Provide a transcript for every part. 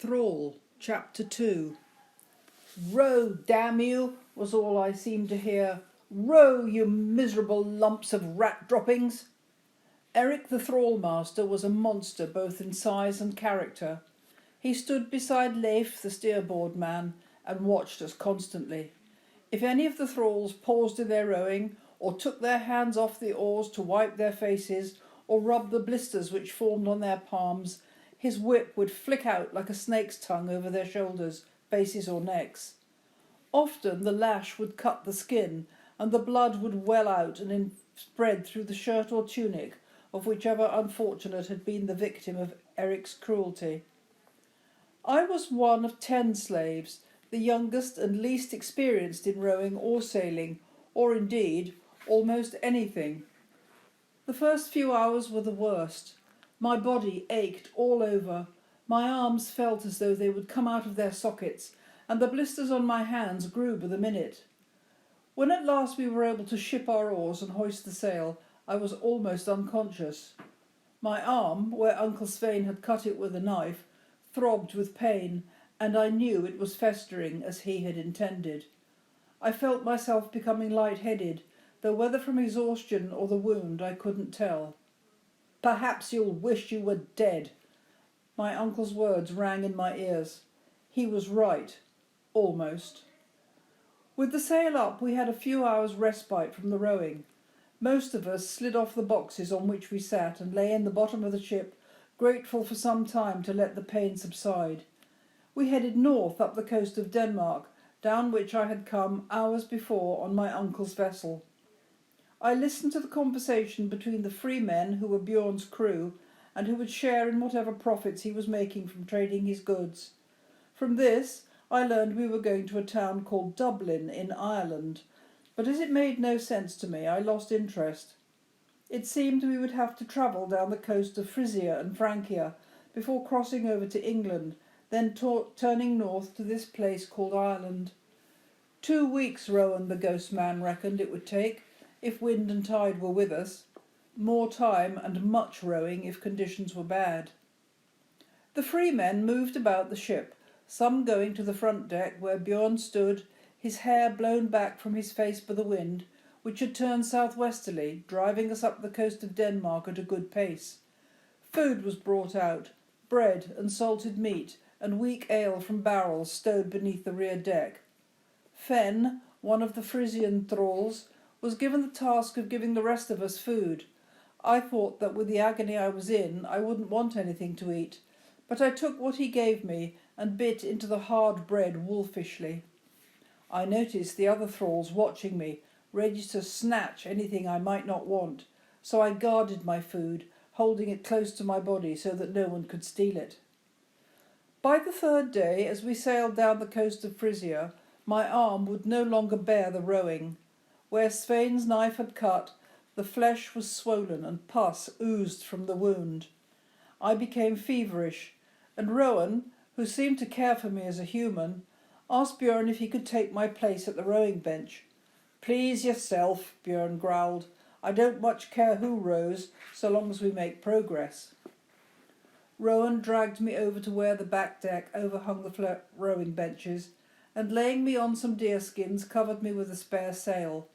Thrall, Chapter 2. "Row, damn you," was all I seemed to hear. "Row, you miserable lumps of rat droppings." Eric the Thrall Master was a monster both in size and character. He stood beside Leif, the steerboard man, and watched us constantly. If any of the thralls paused in their rowing, or took their hands off the oars to wipe their faces, or rub the blisters which formed on their palms, his whip would flick out like a snake's tongue over their shoulders, faces or necks. Often the lash would cut the skin, and the blood would well out and spread through the shirt or tunic of whichever unfortunate had been the victim of Eric's cruelty. I was one of 10 slaves, the youngest and least experienced in rowing or sailing, or indeed almost anything. The first few hours were the worst. My body ached all over, my arms felt as though they would come out of their sockets, and the blisters on my hands grew by the minute. When at last we were able to ship our oars and hoist the sail, I was almost unconscious. My arm, where Uncle Svein had cut it with a knife, throbbed with pain, and I knew it was festering as he had intended. I felt myself becoming light-headed, though whether from exhaustion or the wound I couldn't tell. "Perhaps you'll wish you were dead." My uncle's words rang in my ears. He was right. Almost. With the sail up, we had a few hours' respite from the rowing. Most of us slid off the boxes on which we sat and lay in the bottom of the ship, grateful for some time to let the pain subside. We headed north up the coast of Denmark, down which I had come hours before on my uncle's vessel. I listened to the conversation between the free men who were Bjorn's crew, and who would share in whatever profits he was making from trading his goods. From this, I learned we were going to a town called Dublin in Ireland, but as it made no sense to me, I lost interest. It seemed we would have to travel down the coast of Frisia and Francia before crossing over to England, then turning north to this place called Ireland. 2 weeks, Rowan the ghost man reckoned it would take, if wind and tide were with us. More time and much rowing if conditions were bad. The free men moved about the ship, some going to the front deck where Bjorn stood, his hair blown back from his face by the wind, which had turned southwesterly, driving us up the coast of Denmark at a good pace. Food was brought out, bread and salted meat, and weak ale from barrels stowed beneath the rear deck. Fenn, one of the Frisian thralls, was given the task of giving the rest of us food. I thought that with the agony I was in, I wouldn't want anything to eat, but I took what he gave me and bit into the hard bread wolfishly. I noticed the other thralls watching me, ready to snatch anything I might not want, so I guarded my food, holding it close to my body so that no one could steal it. By the third day, as we sailed down the coast of Frisia, my arm would no longer bear the rowing. Where Svein's knife had cut, the flesh was swollen and pus oozed from the wound. I became feverish, and Rowan, who seemed to care for me as a human, asked Bjorn if he could take my place at the rowing bench. "Please yourself," Bjorn growled. "I don't much care who rows, so long as we make progress." Rowan dragged me over to where the back deck overhung the rowing benches, and laying me on some deerskins, covered me with a spare sail.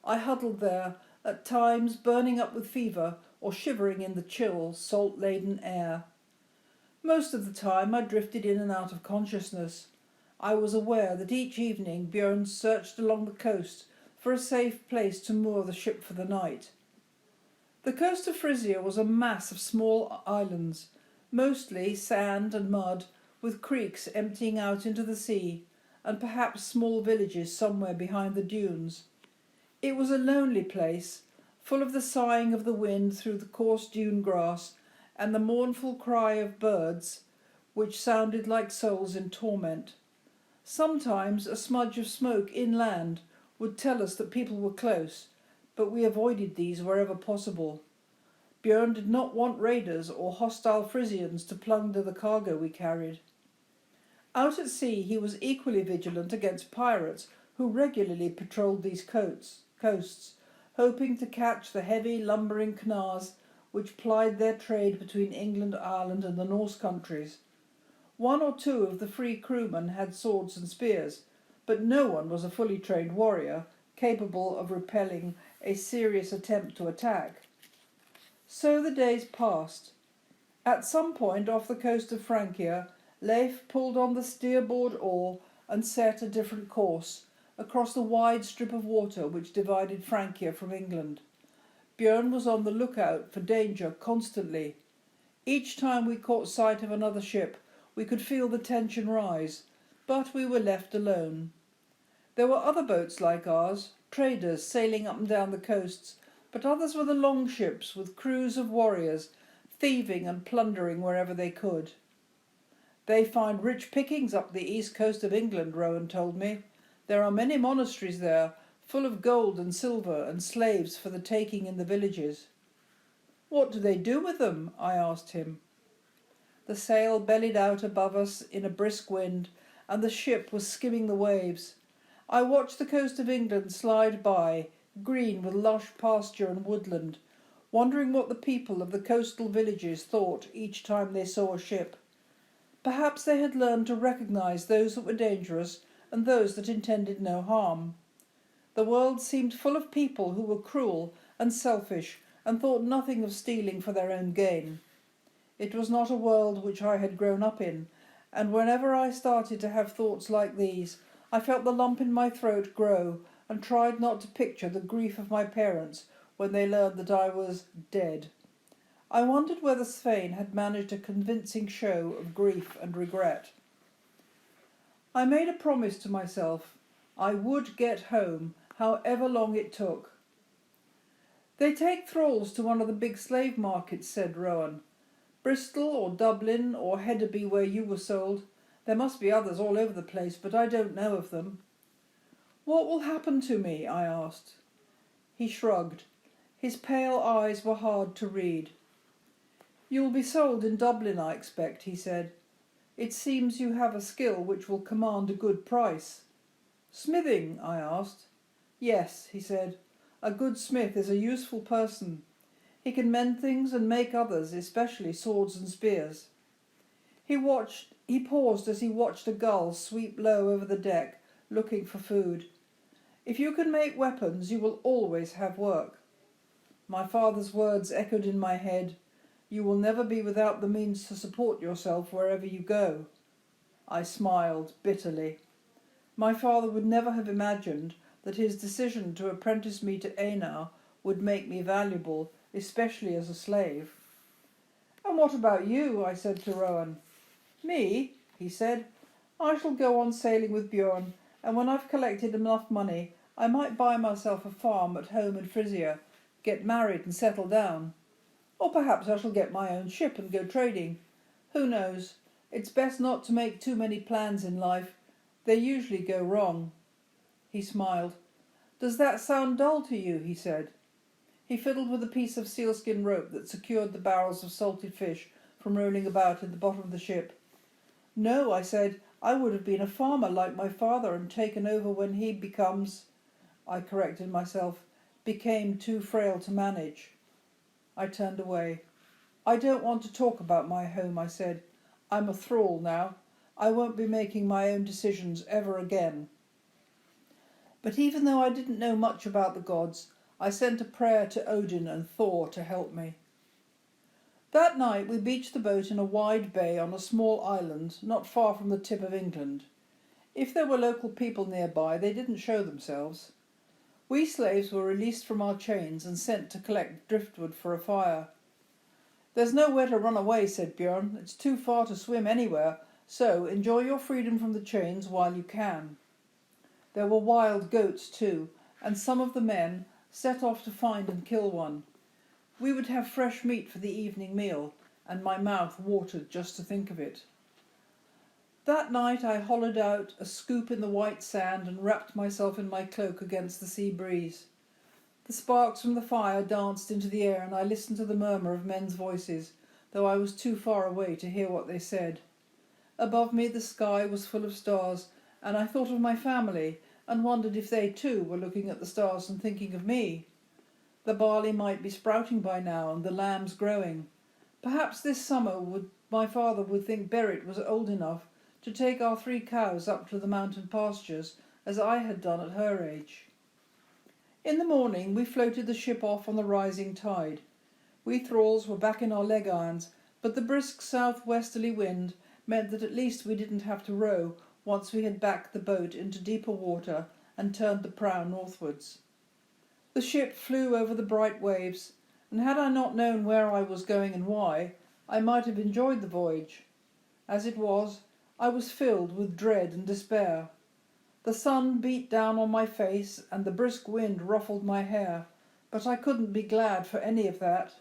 I huddled there, at times burning up with fever or shivering in the chill, salt-laden air. Most of the time I drifted in and out of consciousness. I was aware that each evening Bjorn searched along the coast for a safe place to moor the ship for the night. The coast of Frisia was a mass of small islands, mostly sand and mud, with creeks emptying out into the sea, and perhaps small villages somewhere behind the dunes. It was a lonely place, full of the sighing of the wind through the coarse dune grass and the mournful cry of birds, which sounded like souls in torment. Sometimes a smudge of smoke inland would tell us that people were close, but we avoided these wherever possible. Bjorn did not want raiders or hostile Frisians to plunder the cargo we carried. Out at sea he was equally vigilant against pirates who regularly patrolled these coasts, hoping to catch the heavy lumbering knarrs which plied their trade between England, Ireland and the Norse countries. One or two of the free crewmen had swords and spears, but no one was a fully trained warrior capable of repelling a serious attempt to attack. So the days passed. At some point off the coast of Francia, Leif pulled on the steerboard oar and set a different course, across the wide strip of water which divided Francia from England. Björn was on the lookout for danger constantly. Each time we caught sight of another ship, we could feel the tension rise, but we were left alone. There were other boats like ours, traders sailing up and down the coasts, but others were the longships with crews of warriors, thieving and plundering wherever they could. They find rich pickings up the east coast of England, Rowan told me. There are many monasteries there, full of gold and silver and slaves for the taking in the villages. What do they do with them? I asked him. The sail bellied out above us in a brisk wind, and the ship was skimming the waves. I watched the coast of England slide by, green with lush pasture and woodland, wondering what the people of the coastal villages thought each time they saw a ship. Perhaps they had learned to recognise those that were dangerous and those that intended no harm. The world seemed full of people who were cruel and selfish and thought nothing of stealing for their own gain. It was not a world which I had grown up in, and whenever I started to have thoughts like these, I felt the lump in my throat grow and tried not to picture the grief of my parents when they learned that I was dead. I wondered whether Svein had managed a convincing show of grief and regret. I made a promise to myself. I would get home, however long it took. They take thralls to one of the big slave markets, said Rowan. Bristol or Dublin or Hedeby where you were sold. There must be others all over the place, but I don't know of them. What will happen to me? I asked. He shrugged. His pale eyes were hard to read. You will be sold in Dublin, I expect, he said. It seems you have a skill which will command a good price. Smithing? I asked. Yes, he said. A good smith is a useful person. He can mend things and make others, especially swords and spears. He paused as he watched a gull sweep low over the deck, looking for food. If you can make weapons, you will always have work. My father's words echoed in my head. You will never be without the means to support yourself wherever you go. I smiled bitterly. My father would never have imagined that his decision to apprentice me to Einar would make me valuable, especially as a slave. And what about you? I said to Rowan. Me? He said. I shall go on sailing with Björn, and when I've collected enough money, I might buy myself a farm at home in Frisia, get married and settle down. Or perhaps I shall get my own ship and go trading. Who knows? It's best not to make too many plans in life. They usually go wrong. He smiled. Does that sound dull to you? He said. He fiddled with a piece of sealskin rope that secured the barrels of salted fish from rolling about in the bottom of the ship. No, I said. I would have been a farmer like my father and taken over when he I corrected myself, became too frail to manage. I turned away. I don't want to talk about my home, I said. I'm a thrall now. I won't be making my own decisions ever again. But even though I didn't know much about the gods, I sent a prayer to Odin and Thor to help me. That night we beached the boat in a wide bay on a small island not far from the tip of England. If there were local people nearby, they didn't show themselves. We slaves were released from our chains and sent to collect driftwood for a fire. There's nowhere to run away, said Björn. It's too far to swim anywhere, so enjoy your freedom from the chains while you can. There were wild goats too, and some of the men set off to find and kill one. We would have fresh meat for the evening meal, and my mouth watered just to think of it. That night I hollowed out a scoop in the white sand and wrapped myself in my cloak against the sea breeze. The sparks from the fire danced into the air and I listened to the murmur of men's voices, though I was too far away to hear what they said. Above me the sky was full of stars, and I thought of my family and wondered if they too were looking at the stars and thinking of me. The barley might be sprouting by now and the lambs growing. Perhaps this summer would my father would think Berit was old enough to take our 3 cows up to the mountain pastures, as I had done at her age. In the morning we floated the ship off on the rising tide. We thralls were back in our leg irons, but the brisk south-westerly wind meant that at least we didn't have to row once we had backed the boat into deeper water and turned the prow northwards. The ship flew over the bright waves, and had I not known where I was going and why, I might have enjoyed the voyage. As it was, I was filled with dread and despair. The sun beat down on my face and the brisk wind ruffled my hair, but I couldn't be glad for any of that.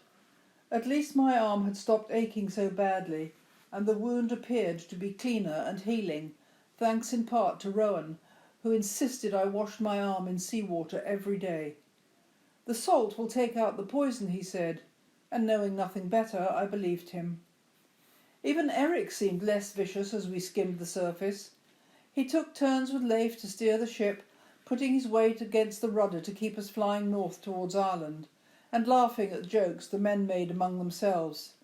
At least my arm had stopped aching so badly, and the wound appeared to be cleaner and healing, thanks in part to Rowan, who insisted I washed my arm in seawater every day. "The salt will take out the poison," he said, and knowing nothing better, I believed him. Even Eric seemed less vicious as we skimmed the surface. He took turns with Leif to steer the ship, putting his weight against the rudder to keep us flying north towards Ireland, and laughing at jokes the men made among themselves.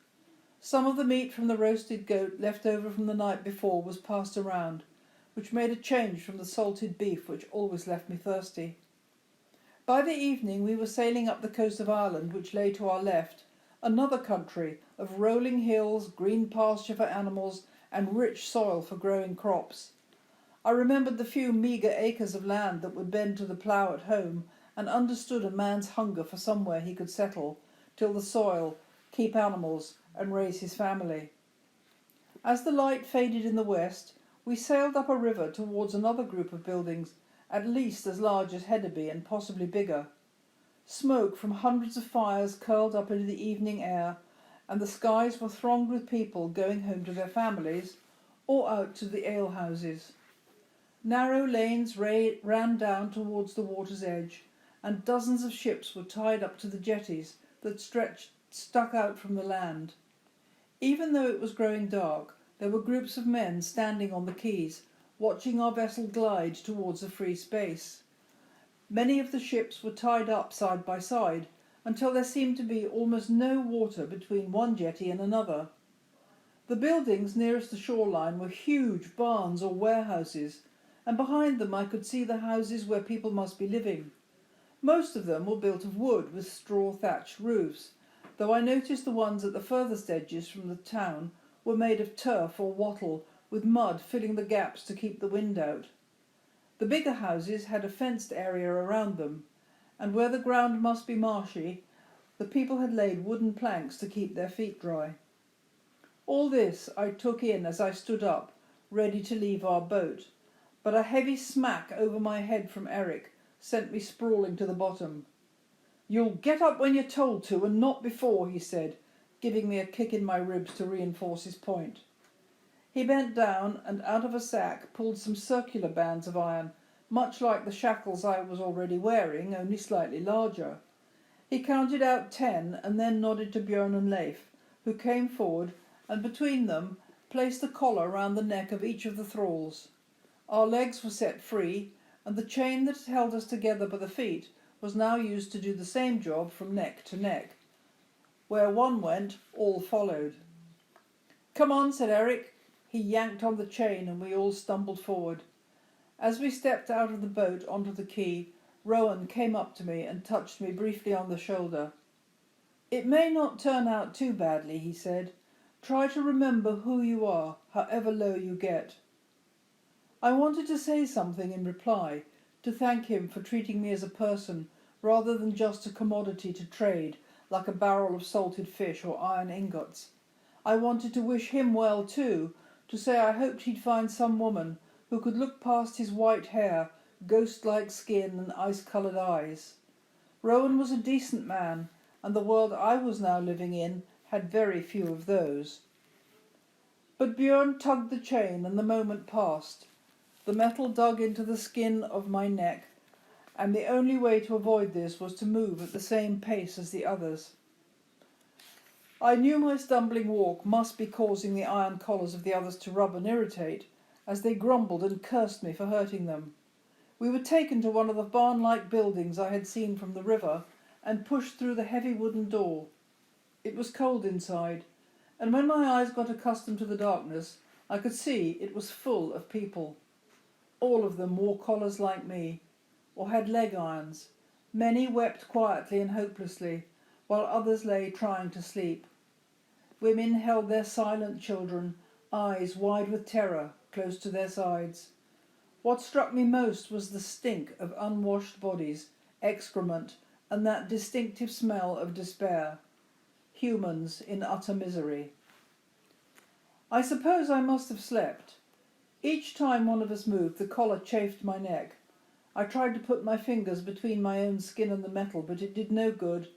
Some of the meat from the roasted goat left over from the night before was passed around, which made a change from the salted beef which always left me thirsty. By the evening we were sailing up the coast of Ireland, which lay to our left, another country of rolling hills, green pasture for animals, and rich soil for growing crops. I remembered the few meagre acres of land that would bend to the plough at home, and understood a man's hunger for somewhere he could settle, till the soil, keep animals, and raise his family. As the light faded in the west, we sailed up a river towards another group of buildings, at least as large as Hedderby and possibly bigger. Smoke from hundreds of fires curled up into the evening air, and the skies were thronged with people going home to their families or out to the alehouses. Narrow lanes ran down towards the water's edge, and dozens of ships were tied up to the jetties that stuck out from the land. Even though it was growing dark, there were groups of men standing on the quays, watching our vessel glide towards a free space. Many of the ships were tied up side by side, until there seemed to be almost no water between one jetty and another. The buildings nearest the shoreline were huge barns or warehouses, and behind them I could see the houses where people must be living. Most of them were built of wood with straw thatched roofs, though I noticed the ones at the furthest edges from the town were made of turf or wattle, with mud filling the gaps to keep the wind out. The bigger houses had a fenced area around them, and where the ground must be marshy, the people had laid wooden planks to keep their feet dry. All this I took in as I stood up, ready to leave our boat, but a heavy smack over my head from Eric sent me sprawling to the bottom. "You'll get up when you're told to, and not before," he said, giving me a kick in my ribs to reinforce his point. He bent down and out of a sack pulled some circular bands of iron, much like the shackles I was already wearing, only slightly larger. He counted out 10 and then nodded to Björn and Leif, who came forward and between them placed a collar round the neck of each of the thralls. Our legs were set free, and the chain that held us together by the feet was now used to do the same job from neck to neck. Where one went, all followed. "Come on," said Eric. He yanked on the chain and we all stumbled forward. As we stepped out of the boat onto the quay, Rowan came up to me and touched me briefly on the shoulder. "It may not turn out too badly," he said. "Try to remember who you are, however low you get." I wanted to say something in reply, to thank him for treating me as a person rather than just a commodity to trade, like a barrel of salted fish or iron ingots. I wanted to wish him well too, to say I hoped he'd find some woman who could look past his white hair, ghost-like skin and ice-coloured eyes. Rowan was a decent man, and the world I was now living in had very few of those. But Björn tugged the chain and the moment passed. The metal dug into the skin of my neck, and the only way to avoid this was to move at the same pace as the others. I knew my stumbling walk must be causing the iron collars of the others to rub and irritate, as they grumbled and cursed me for hurting them. We were taken to one of the barn-like buildings I had seen from the river, and pushed through the heavy wooden door. It was cold inside, and when my eyes got accustomed to the darkness, I could see it was full of people. All of them wore collars like me, or had leg irons. Many wept quietly and hopelessly, while others lay trying to sleep. Women held their silent children, eyes wide with terror, close to their sides. What struck me most was the stink of unwashed bodies, excrement, and that distinctive smell of despair. Humans in utter misery. I suppose I must have slept. Each time one of us moved, the collar chafed my neck. I tried to put my fingers between my own skin and the metal, but it did no good,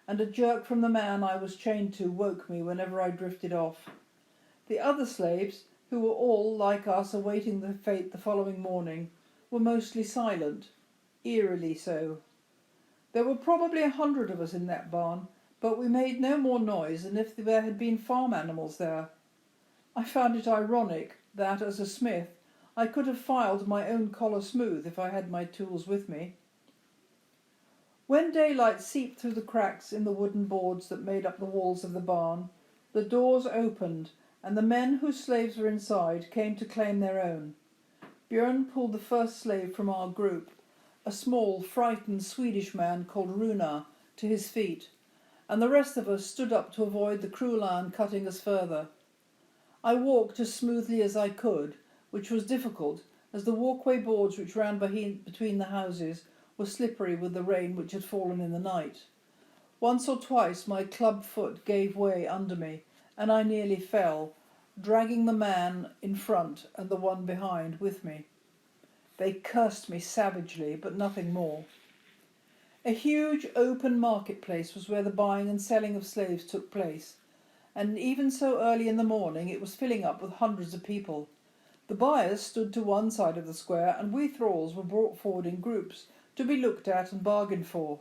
and a jerk from the man I was chained to woke me whenever I drifted off. The other slaves, who were all, like us, awaiting the fate the following morning, were mostly silent, eerily so. There were probably 100 of us in that barn, but we made no more noise than if there had been farm animals there. I found it ironic that, as a smith, I could have filed my own collar smooth if I had my tools with me. When daylight seeped through the cracks in the wooden boards that made up the walls of the barn, the doors opened, and the men whose slaves were inside came to claim their own. Björn pulled the first slave from our group, a small, frightened Swedish man called Runar, to his feet, and the rest of us stood up to avoid the cruel iron cutting us further. I walked as smoothly as I could, which was difficult, as the walkway boards which ran between the houses were slippery with the rain which had fallen in the night. Once or twice my club foot gave way under me, and I nearly fell, dragging the man in front and the one behind with me. They cursed me savagely, but nothing more. A huge open marketplace was where the buying and selling of slaves took place, and even so early in the morning it was filling up with hundreds of people. The buyers stood to one side of the square, and we thralls were brought forward in groups to be looked at and bargained for.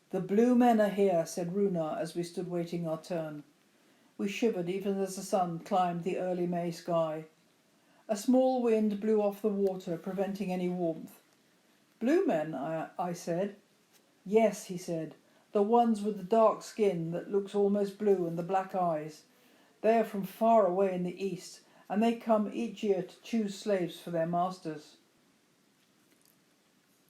"The blue men are here," said Runar as we stood waiting our turn. We shivered even as the sun climbed the early May sky. A small wind blew off the water, preventing any warmth. "Blue men," I said. "Yes," he said, "the ones with the dark skin that looks almost blue and the black eyes. They are from far away in the east, and they come each year to choose slaves for their masters."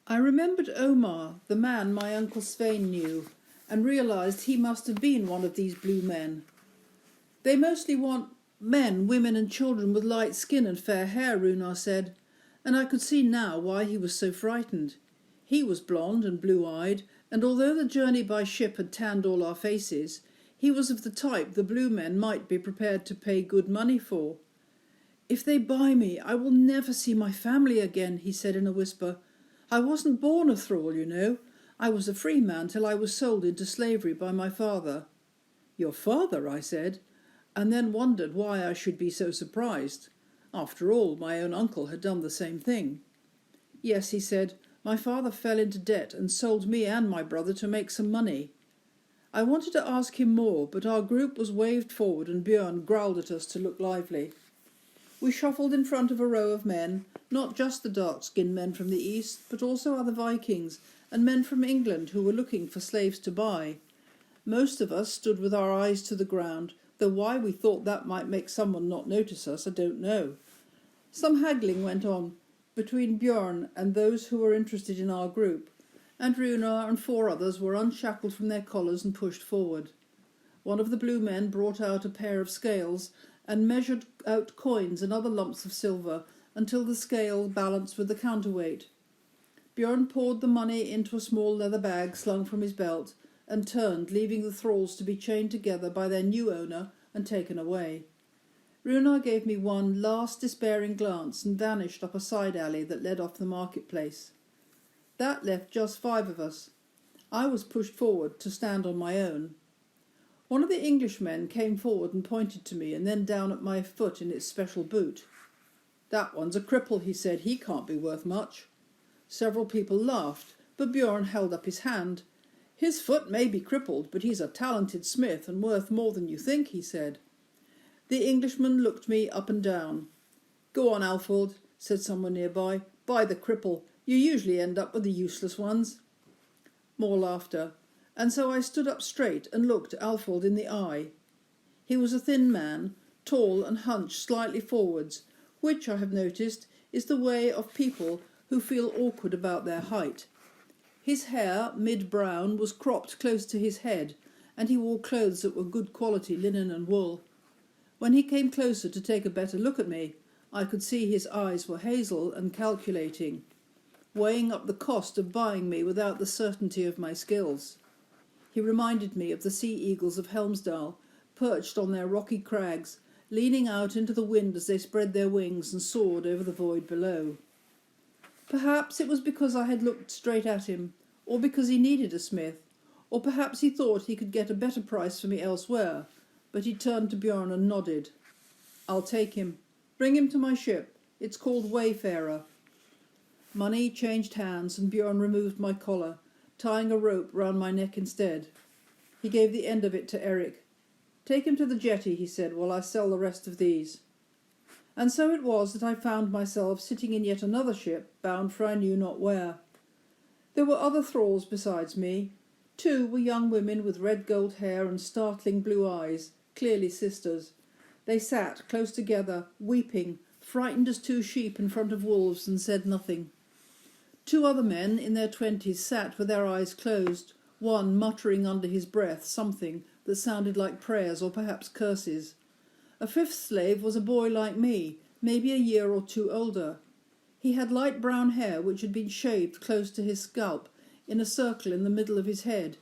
I remembered Omar, the man my Uncle Svein knew, and realised he must have been one of these blue men. "They mostly want men, women and children with light skin and fair hair," Runar said, and I could see now why he was so frightened. He was blonde and blue-eyed, and although the journey by ship had tanned all our faces, he was of the type the blue men might be prepared to pay good money for. "If they buy me, I will never see my family again," he said in a whisper. "I wasn't born a thrall, you know. I was a free man till I was sold into slavery by my father." "Your father?" I said, and then wondered why I should be so surprised. After all, my own uncle had done the same thing. "Yes," he said, "my father fell into debt and sold me and my brother to make some money." I wanted to ask him more, but our group was waved forward and Björn growled at us to look lively. We shuffled in front of a row of men, not just the dark-skinned men from the east, but also other Vikings and men from England who were looking for slaves to buy. Most of us stood with our eyes to the ground, though why we thought that might make someone not notice us, I don't know. Some haggling went on between Björn and those who were interested in our group, and Runar and 4 others were unshackled from their collars and pushed forward. One of the blue men brought out a pair of scales and measured out coins and other lumps of silver until the scale balanced with the counterweight. Björn poured the money into a small leather bag slung from his belt and turned, leaving the thralls to be chained together by their new owner and taken away. Runar gave me one last despairing glance and vanished up a side alley that led off the marketplace. That left just 5 of us. I was pushed forward to stand on my own. One of the Englishmen came forward and pointed to me and then down at my foot in its special boot. "That one's a cripple," he said. "He can't be worth much." Several people laughed, but Björn held up his hand. "His foot may be crippled, but he's a talented smith and worth more than you think," he said. The Englishman looked me up and down. "Go on, Alford," said someone nearby. "Buy the cripple. You usually end up with the useless ones." More laughter, and so I stood up straight and looked Alford in the eye. He was a thin man, tall and hunched slightly forwards, which, I have noticed, is the way of people who feel awkward about their height. His hair, mid-brown, was cropped close to his head, and he wore clothes that were good quality linen and wool. When he came closer to take a better look at me, I could see his eyes were hazel and calculating, weighing up the cost of buying me without the certainty of my skills. He reminded me of the sea-eagles of Helmsdale, perched on their rocky crags, leaning out into the wind as they spread their wings and soared over the void below. Perhaps it was because I had looked straight at him, or because he needed a smith, or perhaps he thought he could get a better price for me elsewhere, but he turned to Bjorn and nodded. "I'll take him. Bring him to my ship. It's called Wayfarer." Money changed hands, and Bjorn removed my collar, tying a rope round my neck instead. He gave the end of it to Eric. "Take him to the jetty," he said, "while I sell the rest of these." And so it was that I found myself sitting in yet another ship, bound for I knew not where. There were other thralls besides me. 2 were young women with red gold hair and startling blue eyes, clearly sisters. They sat close together, weeping, frightened as 2 sheep in front of wolves, and said nothing. 2 other men in their 20s sat with their eyes closed, one muttering under his breath something that sounded like prayers or perhaps curses. A 5th slave was a boy like me, maybe a year or 2 older. He had light brown hair which had been shaved close to his scalp in a circle in the middle of his head,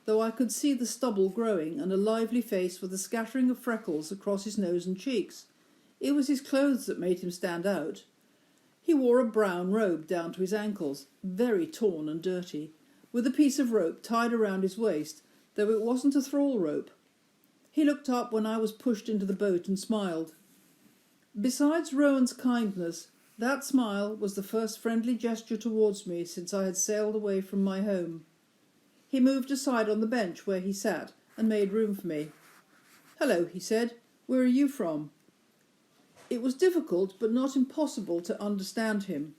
though I could see the stubble growing, and a lively face with a scattering of freckles across his nose and cheeks. It was his clothes that made him stand out. He wore a brown robe down to his ankles, very torn and dirty, with a piece of rope tied around his waist, though it wasn't a thrall rope. He looked up when I was pushed into the boat and smiled. Besides Rowan's kindness, that smile was the first friendly gesture towards me since I had sailed away from my home. He moved aside on the bench where he sat and made room for me. "Hello," he said. "Where are you from?" It was difficult but not impossible to understand him.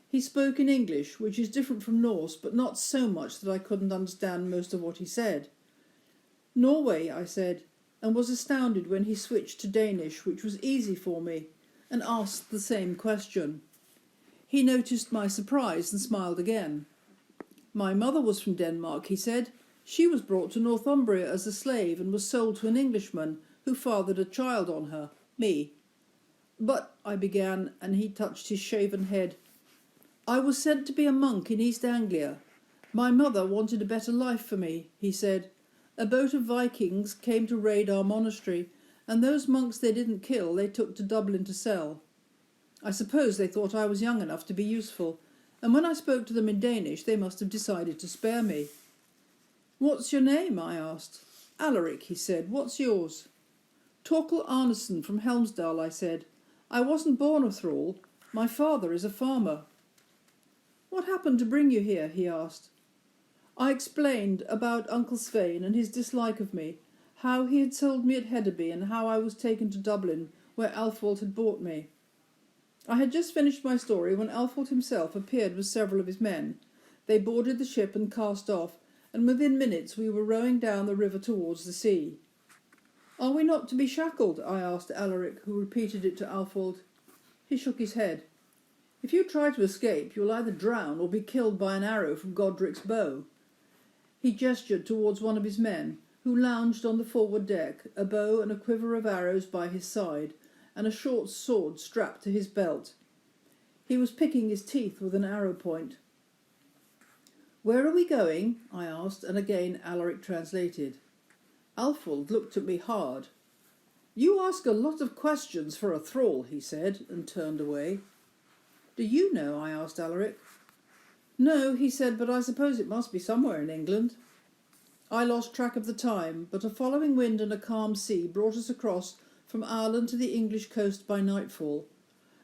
He spoke in English, which is different from Norse, but not so much that I couldn't understand most of what he said. "Norway," I said, and was astounded when he switched to Danish, which was easy for me, and asked the same question. He noticed my surprise and smiled again. "My mother was from Denmark," he said. "She was brought to Northumbria as a slave and was sold to an Englishman who fathered a child on her, me." "But," I began, and he touched his shaven head. "I was sent to be a monk in East Anglia. My mother wanted a better life for me," he said. "A boat of Vikings came to raid our monastery, and those monks they didn't kill they took to Dublin to sell. I suppose they thought I was young enough to be useful, and when I spoke to them in Danish they must have decided to spare me." "What's your name?" I asked. "Alaric," he said. "What's yours?" "Torkel Arneson from Helmsdale," I said. "I wasn't born a thrall. My father is a farmer." "What happened to bring you here?" he asked. I explained about Uncle Svein and his dislike of me, how he had sold me at Hedderby, and how I was taken to Dublin, where Alfwold had bought me. I had just finished my story when Alfwold himself appeared with several of his men. They boarded the ship and cast off, and within minutes we were rowing down the river towards the sea. "Are we not to be shackled?" I asked Alaric, who repeated it to Alfwold. He shook his head. "If you try to escape, you'll either drown or be killed by an arrow from Godric's bow." He gestured towards one of his men, who lounged on the forward deck, a bow and a quiver of arrows by his side, and a short sword strapped to his belt. He was picking his teeth with an arrow point. "Where are we going?" I asked, and again Alaric translated. Alfwold looked at me hard. "You ask a lot of questions for a thrall," he said, and turned away. "Do you know?" I asked Alaric. "No," he said, "but I suppose it must be somewhere in England." I lost track of the time, but a following wind and a calm sea brought us across from Ireland to the English coast by nightfall.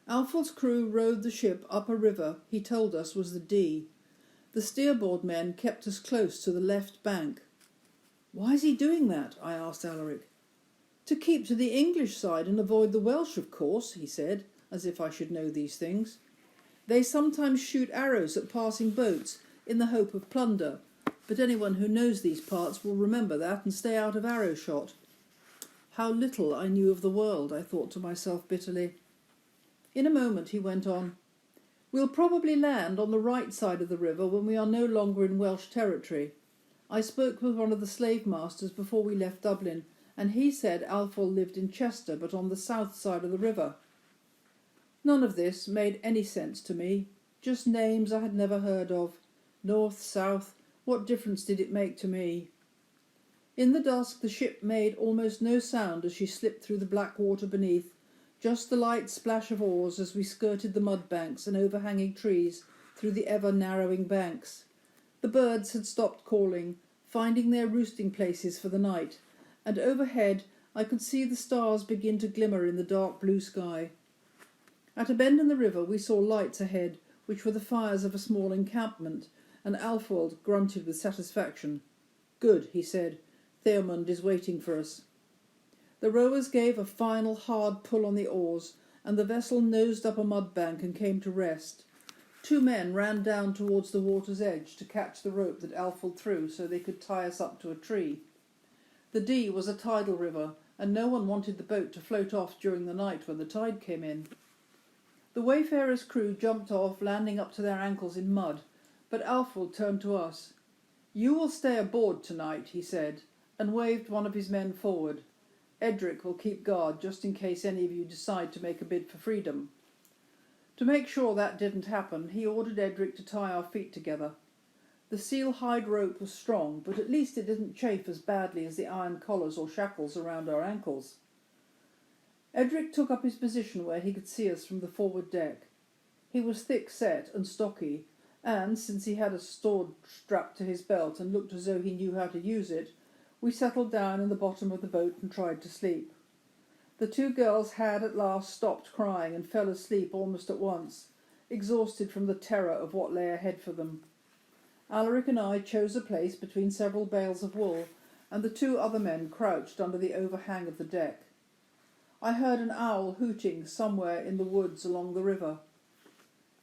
Alfwold's crew rowed the ship up a river he told us was the Dee. The steerboard men kept us close to the left bank. "Why is he doing that?" I asked Alaric. "To keep to the English side and avoid the Welsh, of course," he said, as if I should know these things. "They sometimes shoot arrows at passing boats in the hope of plunder, but anyone who knows these parts will remember that and stay out of arrow shot." How little I knew of the world, I thought to myself bitterly. In a moment he went on. We'll probably land on the right side of the river when we are no longer in Welsh territory. I spoke with one of the slave masters before we left Dublin, and he said Alfol lived in Chester, but on the south side of the river. None of this made any sense to me, just names I had never heard of. North, south, what difference did it make to me? In the dusk the ship made almost no sound as she slipped through the black water beneath, just the light splash of oars as we skirted the mud banks and overhanging trees through the ever-narrowing banks. The birds had stopped calling, finding their roosting places for the night, and overhead I could see the stars begin to glimmer in the dark blue sky. At a bend in the river we saw lights ahead, which were the fires of a small encampment, and Alfwald grunted with satisfaction. "Good," he said. "Theomund is waiting for us." The rowers gave a final hard pull on the oars, and the vessel nosed up a mud bank and came to rest. 2 men ran down towards the water's edge to catch the rope that Alfwald threw so they could tie us up to a tree. The Dee was a tidal river, and no one wanted the boat to float off during the night when the tide came in. The Wayfarer's crew jumped off, landing up to their ankles in mud, but Alfwald turned to us. "You will stay aboard tonight," he said, and waved one of his men forward. "Edric will keep guard just in case any of you decide to make a bid for freedom." To make sure that didn't happen, he ordered Edric to tie our feet together. The seal hide rope was strong, but at least it didn't chafe as badly as the iron collars or shackles around our ankles. Edric took up his position where he could see us from the forward deck. He was thick-set and stocky, and, since he had a sword strapped to his belt and looked as though he knew how to use it, we settled down in the bottom of the boat and tried to sleep. The 2 girls had at last stopped crying and fell asleep almost at once, exhausted from the terror of what lay ahead for them. Alaric and I chose a place between several bales of wool, and the 2 other men crouched under the overhang of the deck. I heard an owl hooting somewhere in the woods along the river.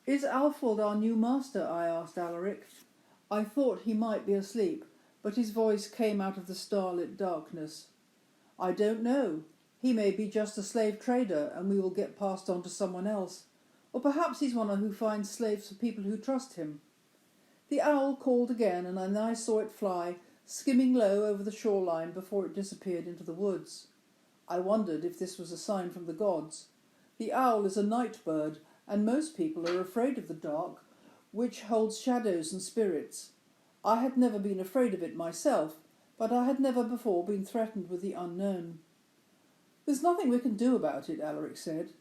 "Is Alfwald our new master?" I asked Alaric. I thought he might be asleep, but his voice came out of the starlit darkness. "I don't know. He may be just a slave trader, and we will get passed on to someone else. Or perhaps he's one who finds slaves for people who trust him." The owl called again, and then I saw it fly, skimming low over the shoreline before it disappeared into the woods. I wondered if this was a sign from the gods. The owl is a night bird, and most people are afraid of the dark, which holds shadows and spirits. I had never been afraid of it myself, but I had never before been threatened with the unknown. "There's nothing we can do about it," Alaric said,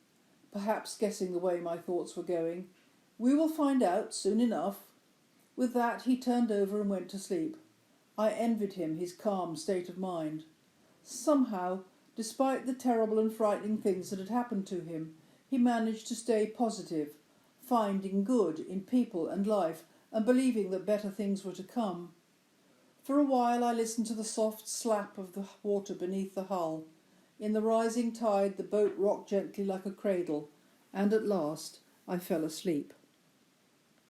perhaps guessing the way my thoughts were going. "We will find out soon enough." With that he turned over and went to sleep. I envied him his calm state of mind. Somehow, despite the terrible and frightening things that had happened to him, he managed to stay positive, finding good in people and life, and believing that better things were to come. For a while I listened to the soft slap of the water beneath the hull. In the rising tide the boat rocked gently like a cradle, and at last I fell asleep.